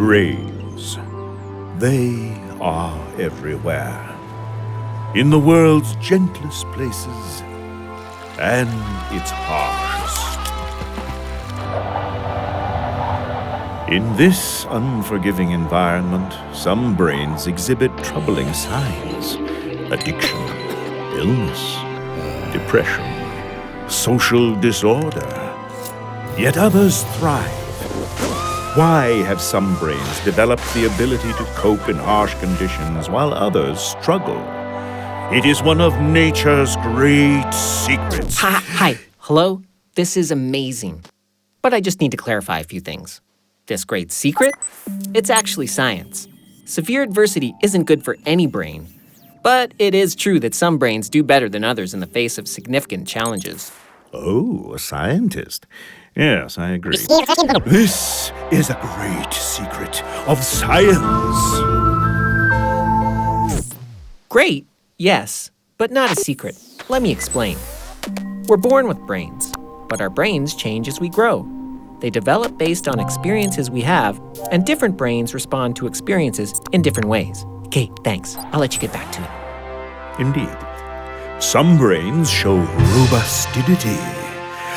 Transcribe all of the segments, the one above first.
Brains. They are everywhere. In the world's gentlest places and its harshest. In this unforgiving environment, some brains exhibit troubling signs. Addiction, illness, depression, social disorder. Yet others thrive. Why have some brains developed the ability to cope in harsh conditions while others struggle? It is one of nature's great secrets. Hi. Hello? This is amazing. But I just need to clarify a few things. This great secret? It's actually science. Severe adversity isn't good for any brain. But it is true that some brains do better than others in the face of significant challenges. Oh, a scientist. Yes, I agree. This is a great secret of science. Great, yes, but not a secret. Let me explain. We're born with brains, but our brains change as we grow. They develop based on experiences we have, and different brains respond to experiences in different ways. Okay, thanks. I'll let you get back to it. Indeed. Some brains show robustity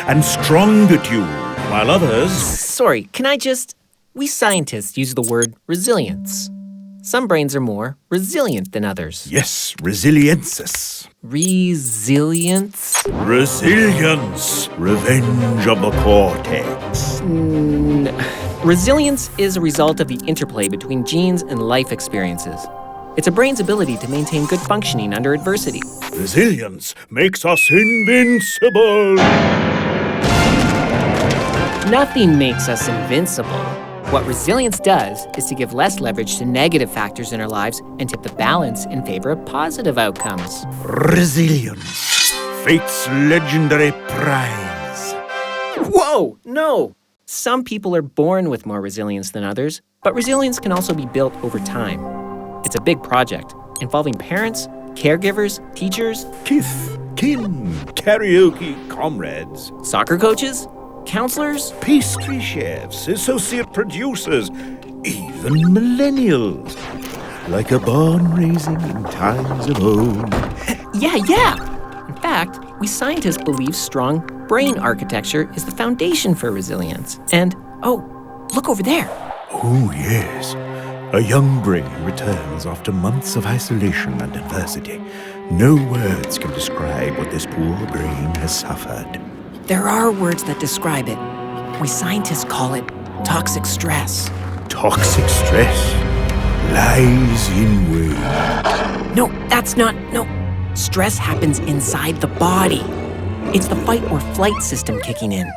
and strongitude, while others... Sorry, we scientists use the word resilience. Some brains are more resilient than others. Yes, resiliences. Resilience? Resilience. Revenge of the cortex. Resilience is a result of the interplay between genes and life experiences. It's a brain's ability to maintain good functioning under adversity. Resilience makes us invincible. Nothing makes us invincible. What resilience does is to give less leverage to negative factors in our lives and tip the balance in favor of positive outcomes. Resilience. Fate's legendary prize. Whoa, no! Some people are born with more resilience than others, but resilience can also be built over time. It's a big project involving parents, caregivers, teachers, Kith, kin, karaoke comrades, soccer coaches, counselors, pastry chefs, associate producers, even millennials. Like a barn raising in times of old. Yeah. In fact, we scientists believe strong brain architecture is the foundation for resilience. And, look over there. Oh, yes. A young brain returns after months of isolation and adversity. No words can describe what this poor brain has suffered. There are words that describe it. We scientists call it toxic stress. Toxic stress lies in wait. No. Stress happens inside the body. It's the fight or flight system kicking in.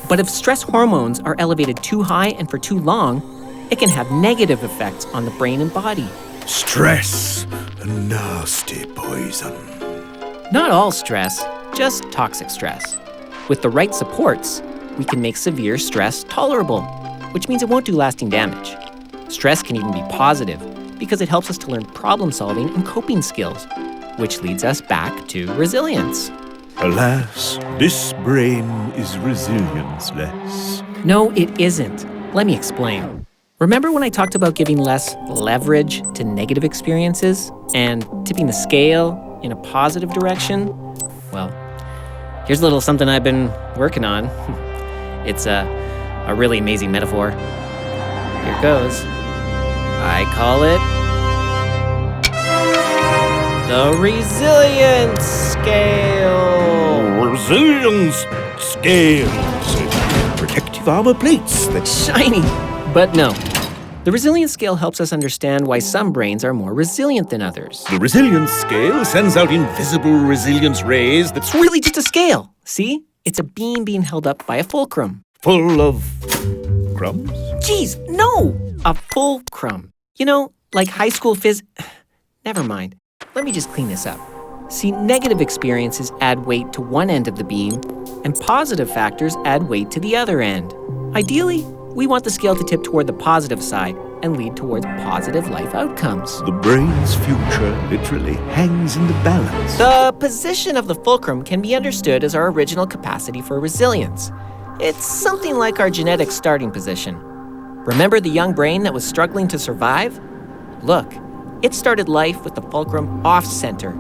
But if stress hormones are elevated too high and for too long, it can have negative effects on the brain and body. Stress, a nasty poison. Not all stress, just toxic stress. With the right supports, we can make severe stress tolerable, which means it won't do lasting damage. Stress can even be positive because it helps us to learn problem solving and coping skills, which leads us back to resilience. Alas, this brain is resilience-less. No, it isn't. Let me explain. Remember when I talked about giving less leverage to negative experiences and tipping the scale in a positive direction? Well, here's a little something I've been working on. It's a really amazing metaphor. Here goes. I call it the resilience scale. Resilience scales. Protective armor plates that Shiny. But no. The resilience scale helps us understand why some brains are more resilient than others. The resilience scale sends out invisible resilience rays that's It's really just a scale. See? It's a beam being held up by a fulcrum. full of crumbs. Geez, no! A fulcrum. You know, like high school Never mind. Let me just clean this up. See, negative experiences add weight to one end of the beam, and positive factors add weight to the other end. Ideally, we want the scale to tip toward the positive side and lead towards positive life outcomes. The brain's future literally hangs in the balance. The position of the fulcrum can be understood as our original capacity for resilience. It's something like our genetic starting position. Remember the young brain that was struggling to survive? Look, it started life with the fulcrum off-center,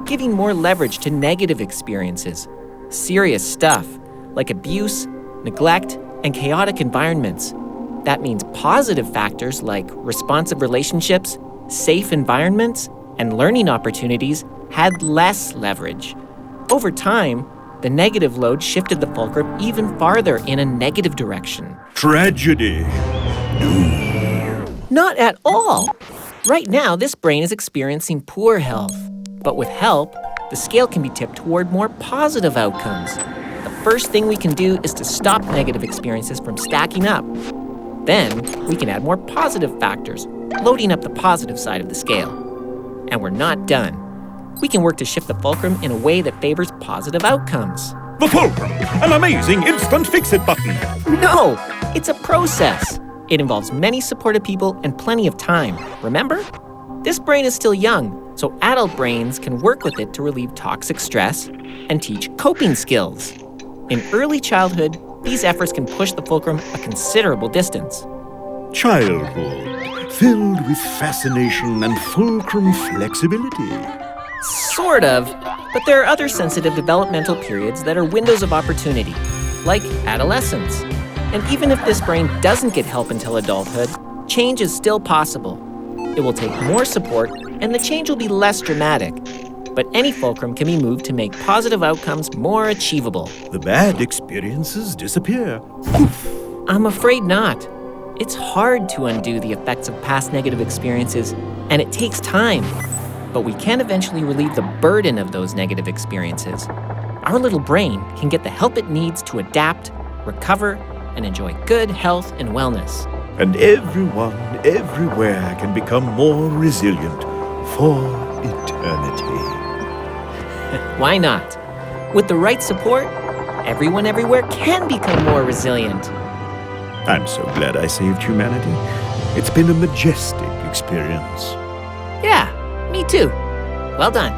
giving more leverage to negative experiences. Serious stuff, like abuse, neglect, and chaotic environments. That means positive factors like responsive relationships, safe environments, and learning opportunities had less leverage. Over time, the negative load shifted the fulcrum even farther in a negative direction. Tragedy. Not at all. Right now, this brain is experiencing poor health. But with help, the scale can be tipped toward more positive outcomes. The first thing we can do is to stop negative experiences from stacking up. Then, we can add more positive factors, loading up the positive side of the scale. And we're not done. We can work to shift the fulcrum in a way that favors positive outcomes. The fulcrum, an amazing instant fix-it button. No, it's a process. It involves many supportive people and plenty of time. Remember? This brain is still young, so adult brains can work with it to relieve toxic stress and teach coping skills. In early childhood, these efforts can push the fulcrum a considerable distance. Childhood, filled with fascination and fulcrum flexibility. Sort of, but there are other sensitive developmental periods that are windows of opportunity, like adolescence. And even if this brain doesn't get help until adulthood, change is still possible. It will take more support, and the change will be less dramatic. But any fulcrum can be moved to make positive outcomes more achievable. The bad experiences disappear. I'm afraid not. It's hard to undo the effects of past negative experiences, and it takes time. But we can eventually relieve the burden of those negative experiences. Our little brain can get the help it needs to adapt, recover, and enjoy good health and wellness. And everyone, everywhere can become more resilient for eternity. Why not? With the right support, everyone everywhere can become more resilient. I'm so glad I saved humanity. It's been a majestic experience. Yeah, me too. Well done.